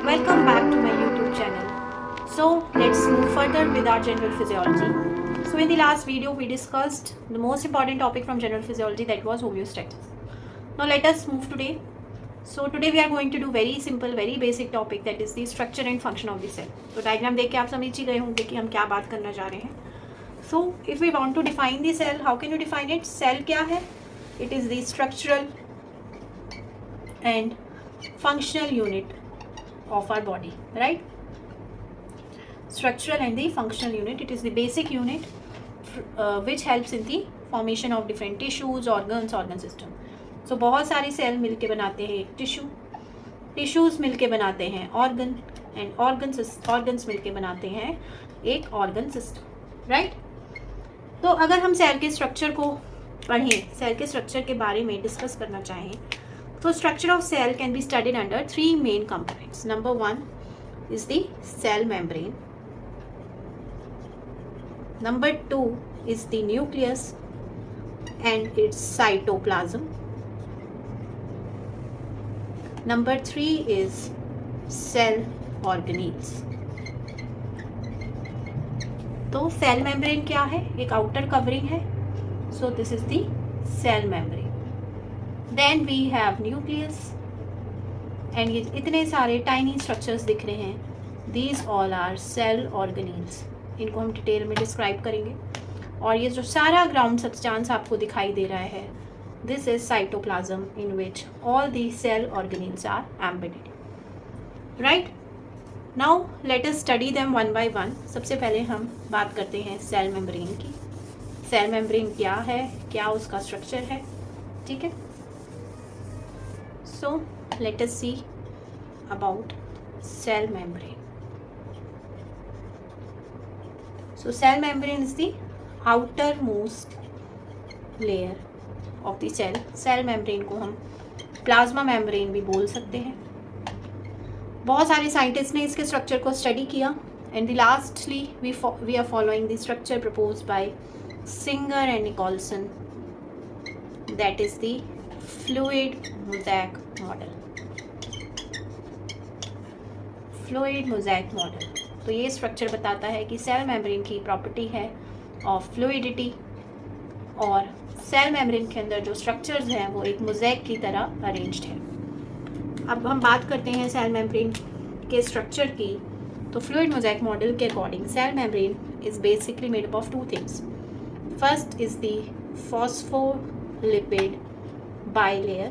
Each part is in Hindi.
Welcome back to my YouTube channel. So let's move further with our general physiology. So in the last video we discussed the most important topic from general physiology, that was homeostasis. Now let us move today. So today we are going to do very simple, very basic topic, that is the structure and function of the cell. तो डायग्राम देख के आप समझ ही गए होंगे कि हम क्या बात करना चाह रहे हैं. So if we want to define the cell, how can you define it? Cell क्या है? It is the structural and functional unit of our body, right? Structural and the functional unit. It is the basic unit which helps in the formation of different tissues, organs, organ system. So बहुत सारी सेल मिलके बनाते हैं एक टिश्यू, टिश्यूज मिलके बनाते हैं ऑर्गन, एंड ऑर्गन्स मिलके बनाते हैं एक ऑर्गन सिस्टम, राइट? तो अगर हम सेल के स्ट्रक्चर को पढ़ें, सेल के स्ट्रक्चर के बारे में डिस्कस करना चाहें, तो structure of cell can be studied under three main components. Number one is the cell membrane. Number two is the nucleus and its cytoplasm. Number three is cell organelles. तो सेल मेम्ब्रेन क्या है? एक आउटर कवरिंग है. So this is the cell membrane. Then we have nucleus, and ये इतने सारे टाइनी स्ट्रक्चर्स दिख रहे हैं, these all are cell organelles. इनको हम डिटेल में डिस्क्राइब करेंगे. और ये जो सारा ग्राउंड सब्सटेंस आपको दिखाई दे रहा है, this is cytoplasm in which all the cell organelles are embedded, right? Now let us study them one by one. सबसे पहले हम बात करते हैं सेल मेम्ब्रेन की. सेल मेम्ब्रेन क्या है, क्या उसका स्ट्रक्चर है, ठीक है? सो let us see about cell membrane. So cell membrane is the outermost layer of the cell. Cell membrane को हम plasma membrane भी बोल सकते हैं. बहुत सारे साइंटिस्ट ने इसके स्ट्रक्चर को स्टडी किया, and lastly we are following the structure proposed by Singer and Nicholson, that is the fluid mosaic model. Fluid mosaic model. तो ये स्ट्रक्चर बताता है कि सेल मेम्ब्रेन की प्रॉपर्टी है ऑफ फ्लूइडिटी, और सेल मेम्ब्रेन के अंदर जो स्ट्रक्चर्स हैं वो एक मोज़ेक की तरह अरेंज्ड है. अब हम बात करते हैं सेल मेम्ब्रेन के स्ट्रक्चर की. तो फ्लूइड मोज़ेक मॉडल के according cell membrane is basically made up of two things. First is the phospholipid bilayer,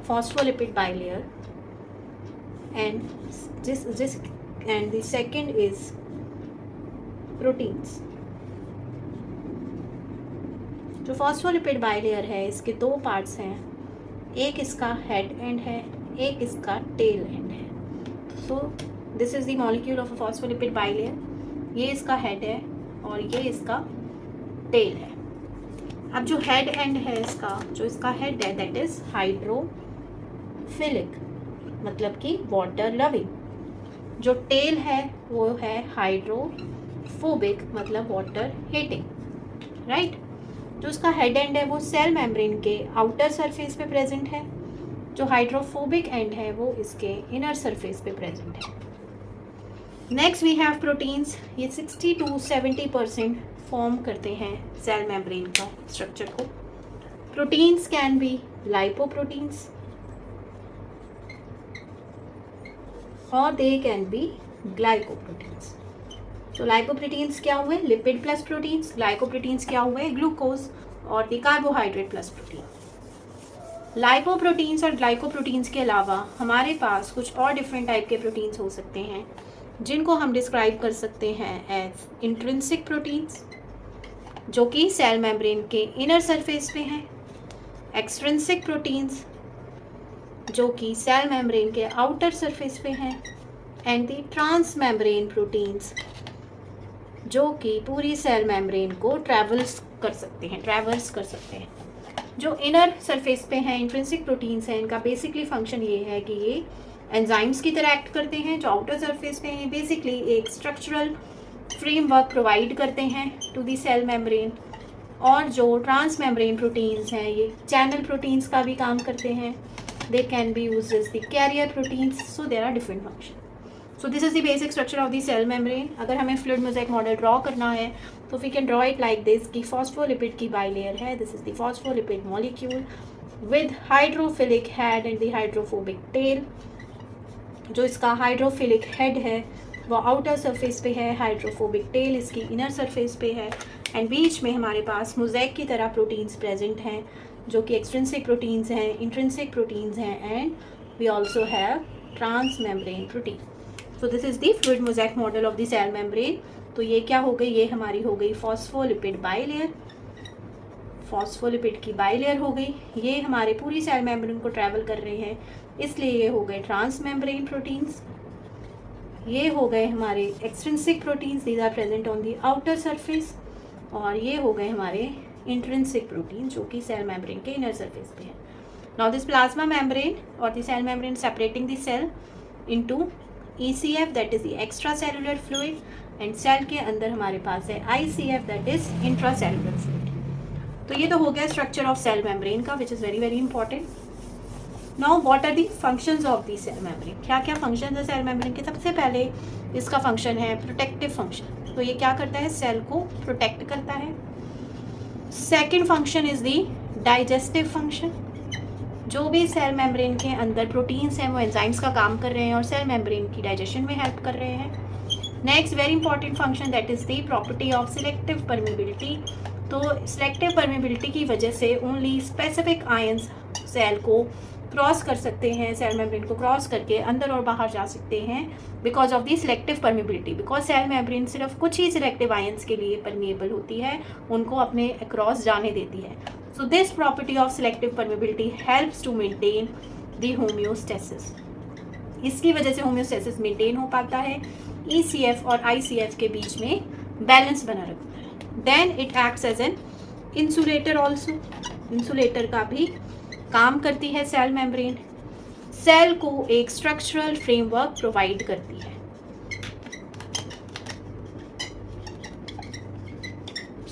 phospholipid bilayer, and the second is proteins. जो फॉस्फोलिपिड बाइलेयर है, इसके दो पार्ट्स हैं. एक इसका हेड एंड है, एक इसका टेल एंड है. So this is the molecule of a phospholipid bilayer. ये इसका हेड है और ये इसका टेल है. अब जो हेड एंड है इसका, जो इसका हेड है, दैट इज हाइड्रोफिलिक, मतलब कि वाटर लविंग. जो टेल है वो है हाइड्रोफोबिक, मतलब वाटर हेटिंग, राइट? जो इसका हेड एंड है वो सेल मेम्ब्रेन के आउटर सरफेस पे प्रेजेंट है. जो हाइड्रोफोबिक एंड है वो इसके इनर सरफेस पे प्रेजेंट है. Next we have proteins. ये 60 to 70% फॉर्म करते हैं सेल मेम्ब्रेन का स्ट्रक्चर को. प्रोटीन्स कैन बी लाइपोप्रोटीन्स और दे कैन बी ग्लाइकोप्रोटीन्स. तो लाइपोप्रोटीन्स क्या हुए? Lipid plus proteins. ग्लाइकोप्रोटीन्स क्या हुए? ग्लूकोज और दी कार्बोहाइड्रेट प्लस प्रोटीन. लाइपोप्रोटीन्स और ग्लाइकोप्रोटीन्स के अलावा हमारे पास कुछ और डिफरेंट टाइप के प्रोटीन्स हो सकते हैं, जिनको हम डिस्क्राइब कर सकते हैं एज इंट्रिंसिक प्रोटीन्स, जो कि सेल मेम्ब्रेन के इनर सरफेस पे हैं. एक्सट्रिंसिक प्रोटीन्स, जो कि सेल मेम्ब्रेन के आउटर सरफेस पे हैं. And the transmembrane proteins, जो कि पूरी सेल मेम्ब्रेन को ट्रैवर्स कर सकते हैं. जो इनर सरफेस पे हैं, इंट्रिंसिक प्रोटीन्स हैं, इनका बेसिकली फंक्शन ये है कि ये एंजाइम्स की तरह एक्ट करते हैं. जो आउटर सरफेस पे हैं, बेसिकली एक स्ट्रक्चरल फ्रेमवर्क प्रोवाइड करते हैं टू दी सेल मेम्ब्रेन. और जो ट्रांस मेम्ब्रेन प्रोटीन्स हैं, ये चैनल प्रोटीन्स का भी काम करते हैं. they can be used as the carrier proteins, so there are different functions. So this is the basic structure of the cell membrane. अगर हमें फ्लूइड मोज़ेक मॉडल ड्रॉ करना है तो we can draw it like this कि फॉस्फोलिपिड की बाइलेयर है, this is the phospholipid molecule with hydrophilic head and the hydrophobic tail. जो इसका हाइड्रोफिलिक हेड है वो आउटर सरफेस पे है, हाइड्रोफोबिक टेल इसकी इनर सरफेस पे है, एंड बीच में हमारे पास मोज़ेक की तरह प्रोटीन्स प्रेजेंट हैं जो कि एक्सट्रिंसिक प्रोटीन्स हैं, इंट्रिंसिक प्रोटीन्स हैं, and we also have transmembrane protein. So this is the fluid mosaic model of the cell membrane. तो ये क्या हो गई, ये हमारी हो गई फॉस्फोलिपिड बाइलेयर, फॉस्फोलिपिड की बाइलेयर हो गई. ये हमारे पूरी सेल मेम्ब्रेन को ट्रैवल कर रहे हैं, इसलिए ये हो गए ट्रांस मेम्ब्रेन प्रोटीन्स. ये हो गए हमारे extrinsic proteins, these are present on the outer surface. और ये हो गए हमारे इंट्रिंसिक प्रोटीन जो कि सेल मेम्ब्रेन के इनर सरफेस पे है. नाउ दिस प्लाज्मा मेम्ब्रेन और the cell membrane separating the cell into ECF that is the extracellular fluid, and cell के अंदर हमारे पास है ICF that is intracellular fluid. तो ये तो हो गया स्ट्रक्चर ऑफ सेल मेम्ब्रेन का, which is very very important. Now what are the functions of the cell membrane. क्या क्या फंक्शंस है सेल मेम्ब्रेन के. सबसे पहले इसका फंक्शन है प्रोटेक्टिव फंक्शन. तो ये क्या करता है, सेल को प्रोटेक्ट करता है. Second function is the digestive function. जो भी सेल मेम्ब्रेन के अंदर प्रोटीन्स हैं वो एंजाइम्स का काम कर रहे हैं और सेल मेम्ब्रेन की डाइजेशन में हेल्प कर रहे हैं. Next very important function that is the property of selective permeability. तो सिलेक्टिव परमिबिलिटी की वजह से ओनली स्पेसिफिक आयंस सेल को क्रॉस कर सकते हैं, सेल मेम्ब्रेन को क्रॉस करके अंदर और बाहर जा सकते हैं because of the selective permeability. Because cell membrane सिर्फ कुछ ही सिलेक्टिव आयंस के लिए परमिएबल होती है, उनको अपने अक्रॉस जाने देती है. So this property of selective permeability helps to maintain the homeostasis. इसकी वजह से होम्योस्टेसिस मेंटेन हो पाता है, ECF और ICF के बीच में बैलेंस बना रखता है. Then it acts as an insulator also. Insulator का भी काम करती है सेल मेम्ब्रेन. सेल को एक स्ट्रक्चरल फ्रेमवर्क प्रोवाइड करती है.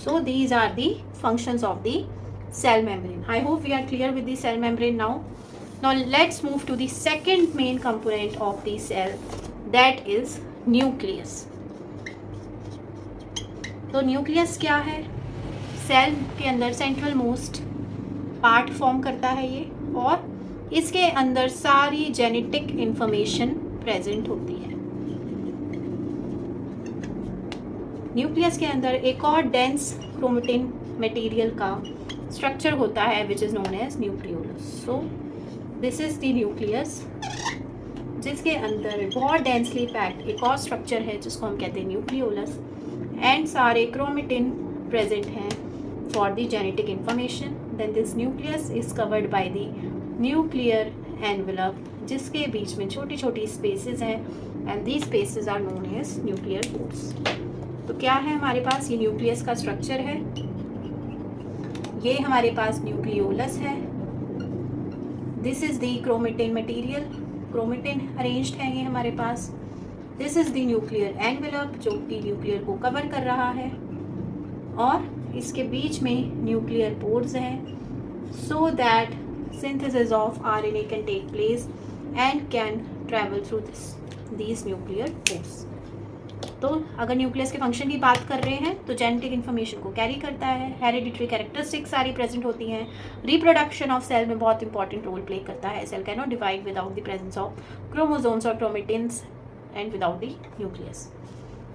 So these are the functions of the cell membrane. I hope we are clear with the cell membrane now. Now let's move to the second main component of the cell, that is nucleus. तो न्यूक्लियस क्या है, सेल के अंदर सेंट्रल मोस्ट पार्ट फॉर्म करता है ये, और इसके अंदर सारी जेनेटिक इंफॉर्मेशन प्रेजेंट होती है. न्यूक्लियस के अंदर एक और डेंस क्रोमेटिन मटेरियल का स्ट्रक्चर होता है which is known as nucleolus. So this is the nucleus, जिसके अंदर बहुत डेंसली पैक्ड एक और स्ट्रक्चर है जिसको हम कहते हैं न्यूक्लियोलस, एंड सारे क्रोमेटिन प्रेजेंट हैं for the genetic information. Then this nucleus is covered by the nuclear envelope, जिसके बीच में छोटी छोटी स्पेसेस हैं, and these spaces are known as nuclear pores. तो क्या है हमारे पास, ये न्यूक्लियस का स्ट्रक्चर है. ये हमारे पास न्यूक्लियोलस है. This is the chromatin material, chromatin arranged है ये हमारे पास. This is the nuclear envelope जो कि न्यूक्लियर को कवर कर रहा है, और इसके बीच में न्यूक्लियर पोर्स हैं so that synthesis of RNA can take place and can travel through these nuclear pores. तो अगर न्यूक्लियस के फंक्शन की बात कर रहे हैं तो जेनेटिक इन्फॉर्मेशन को कैरी करता है, हेरिडिटरी कैरेक्टरिस्टिक्स सारी प्रेजेंट होती हैं, रिप्रोडक्शन ऑफ सेल में बहुत इंपॉर्टेंट रोल प्ले करता है. Cell can not divide without the presence of chromosomes और chromatins and without the nucleus.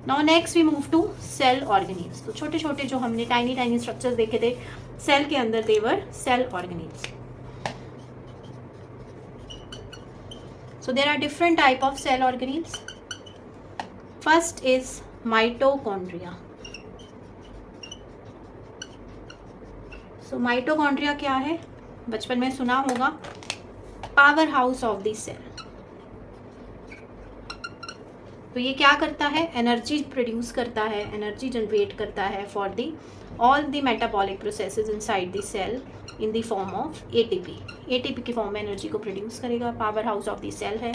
Now next we move to cell organelles. तो छोटे छोटे जो हमने टाइनी टाइनी स्ट्रक्चर्स देखे थे सेल के अंदर, they're cell organelles. So there are different type of cell organelles. First is mitochondria. So mitochondria क्या है, बचपन में सुना होगा, power house of the cell. तो ये क्या करता है, एनर्जी प्रोड्यूस करता है, एनर्जी जनरेट करता है for the all the metabolic processes inside the cell in the form of ATP. ATP की फॉर्म में एनर्जी को प्रोड्यूस करेगा. Power house of the cell है.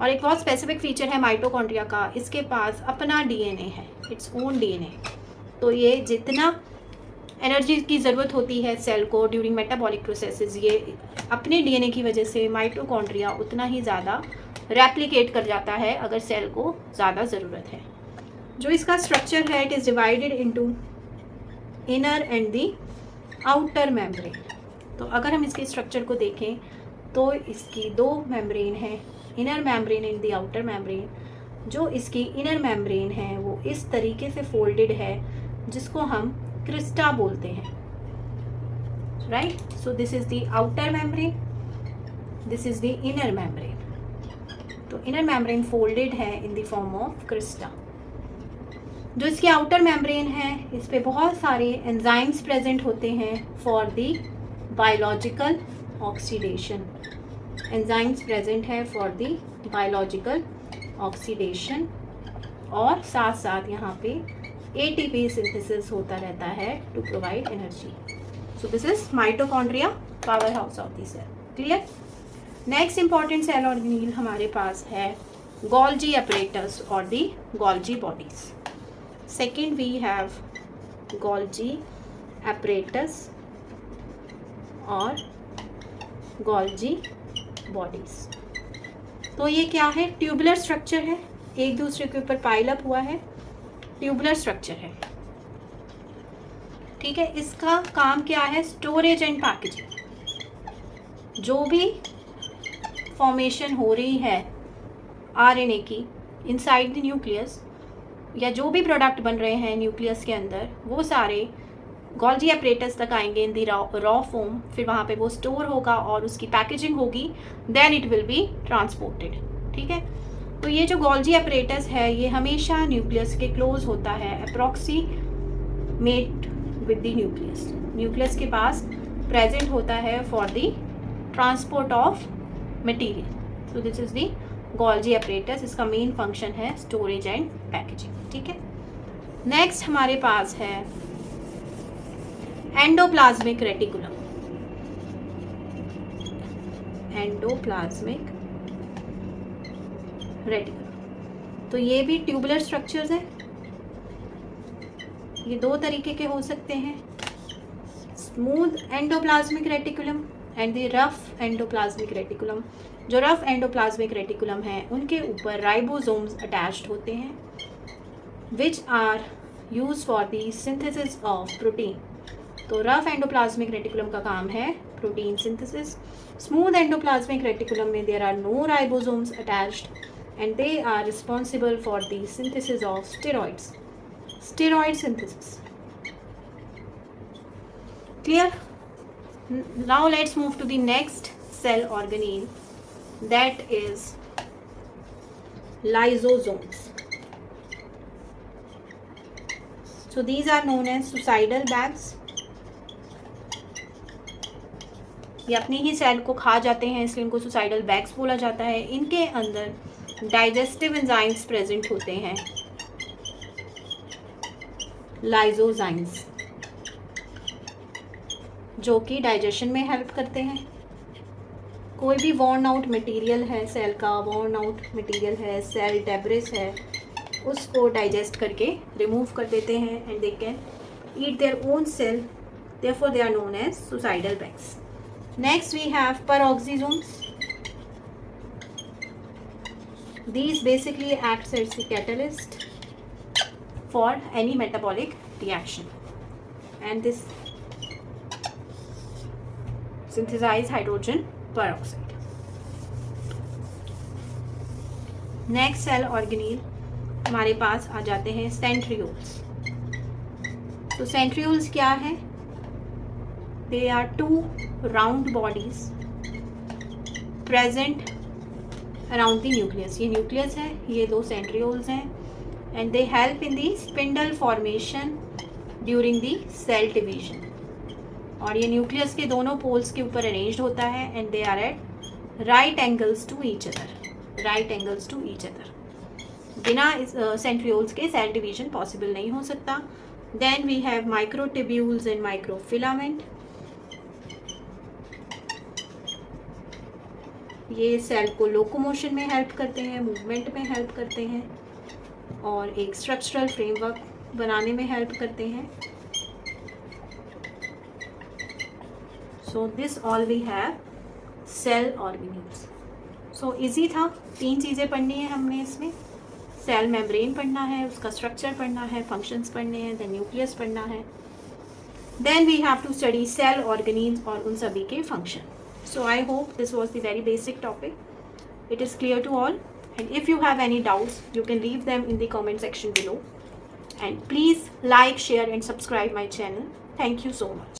और एक बहुत स्पेसिफिक फीचर है माइटोकॉन्ड्रिया का, इसके पास अपना DNA है, इट्स ओन DNA. तो ये जितना एनर्जी की ज़रूरत होती है सेल को ड्यूरिंग मेटाबॉलिक प्रोसेसेस, ये अपने डीएनए की वजह से माइटोकॉन्ड्रिया उतना ही ज़्यादा रेप्लिकेट कर जाता है अगर सेल को ज़्यादा ज़रूरत है। जो इसका स्ट्रक्चर है, it is divided into inner and the outer membrane. तो अगर हम इसके स्ट्रक्चर को देखें तो इसकी दो मेम्ब्रेन है, inner membrane and the outer membrane. जो इसकी इनर मेम्ब्रेन है वो इस तरीके से फोल्डेड है जिसको हम क्रिस्टा बोलते हैं, right. So this is the outer membrane, this is the inner membrane. तो इनर मेम्ब्रेन फोल्डेड है इन द फॉर्म ऑफ क्रिस्टा। जो इसकी आउटर मेम्ब्रेन है इस पे बहुत सारे एंजाइम्स प्रेजेंट होते हैं for the biological oxidation. Enzymes present है फॉर द बायोलॉजिकल ऑक्सीडेशन, और साथ साथ यहाँ पे ATP सिंथेसिस होता रहता है to provide energy. So this is mitochondria, power house of the cell. Clear. Next important cell organelle हमारे पास है गोल्जी apparatus और the Golgi bodies. Second we have Golgi apparatus और गोल्जी बॉडीज। तो ये क्या है? ट्यूबुलर स्ट्रक्चर है, एक दूसरे के ऊपर पाइल अप हुआ है, ट्यूबुलर स्ट्रक्चर है, ठीक है। इसका काम क्या है? Storage and packaging. जो भी फॉर्मेशन हो रही है RNA की इनसाइड द न्यूक्लियस, या जो भी प्रोडक्ट बन रहे हैं न्यूक्लियस के अंदर, वो सारे गोल्जी apparatus तक आएंगे इन दी रॉ फॉर्म। फिर वहाँ पे वो स्टोर होगा और उसकी पैकेजिंग होगी, then it will be transported, ठीक है। तो ये जो गोल्जी apparatus है ये हमेशा न्यूक्लियस के क्लोज होता है, approximate with the nucleus, nucleus के पास प्रेजेंट होता है for the transport of material. So this is the Golgi apparatus। इसका मेन फंक्शन है स्टोरेज एंड पैकेजिंग, ठीक है। नेक्स्ट हमारे पास है एंडोप्लाज्मिक रेटिकुलम। एंडोप्लाज्मिक रेटिकुलम, तो ये भी ट्यूबुलर स्ट्रक्चर्स हैं। ये दो तरीके के हो सकते हैं, smooth endoplasmic reticulum and the rough endoplasmic reticulum. जो रफ एंडोप्लाज्मिक रेटिकुलम है उनके ऊपर राइबोसोम्स अटैच्ड होते हैं, which are use for the synthesis of protein. तो रफ एंडोप्लाज्मिक रेटिकुलम का काम है protein synthesis. Smooth endoplasmic reticulum में there are no ribosomes attached and they are responsible for the synthesis of steroids, steroid synthesis. Clear. Now let's move to the next cell organelle, that is lysosomes. So these are known as suicidal bags. ये अपनी ही सेल को खा जाते हैं, इसलिए इनको सुसाइडल बैग्स बोला जाता है। इनके अंदर डाइजेस्टिव एंजाइम्स प्रेजेंट होते हैं, लाइजोजाइम्स, जो कि डाइजेशन में हेल्प करते हैं। कोई भी वॉर्न आउट मटेरियल है, सेल का वॉर्न आउट मटेरियल है, सेल डेब्रिस है, उसको डाइजेस्ट करके रिमूव कर देते हैं and they can eat their own cell, therefore they are known as suicidal bags. Next we have peroxisomes. These basically acts as the catalyst for any metabolic reaction, and this synthesize hydrogen peroxide. Next cell organelle हमारे पास आ जाते हैं सेंट्रियोल्स। तो सेंट्रियोल्स क्या है? They are two round bodies present around the nucleus. ये न्यूक्लियस है, ये दो सेंट्रियोल्स हैं and they help in the spindle formation during the cell division. और ये न्यूक्लियस के दोनों पोल्स के ऊपर अरेंज्ड होता है and they are at right angles to each other, right angles to each other. बिना सेंट्रियोल्स के सेल डिवीजन पॉसिबल नहीं हो सकता। Then we have microtubules and microfilament. ये सेल को लोकोमोशन में हेल्प करते हैं, मूवमेंट में हेल्प करते हैं और एक स्ट्रक्चरल फ्रेमवर्क बनाने में हेल्प करते हैं। So this all we have cell organelles. So easy था. 3 चीज़ें पढ़नी है हमने इसमें. सेल मेम्ब्रेन पढ़ना है, उसका स्ट्रक्चर पढ़ना है, फंक्शंस पढ़ने हैं, देन न्यूक्लियस पढ़ना है, then we have to study cell organelles और उन सभी के function. So I hope this was the very basic topic. It is clear to all, and if you have any doubts you can leave them in the comment section below, and please like, share and subscribe my channel. Thank you so much.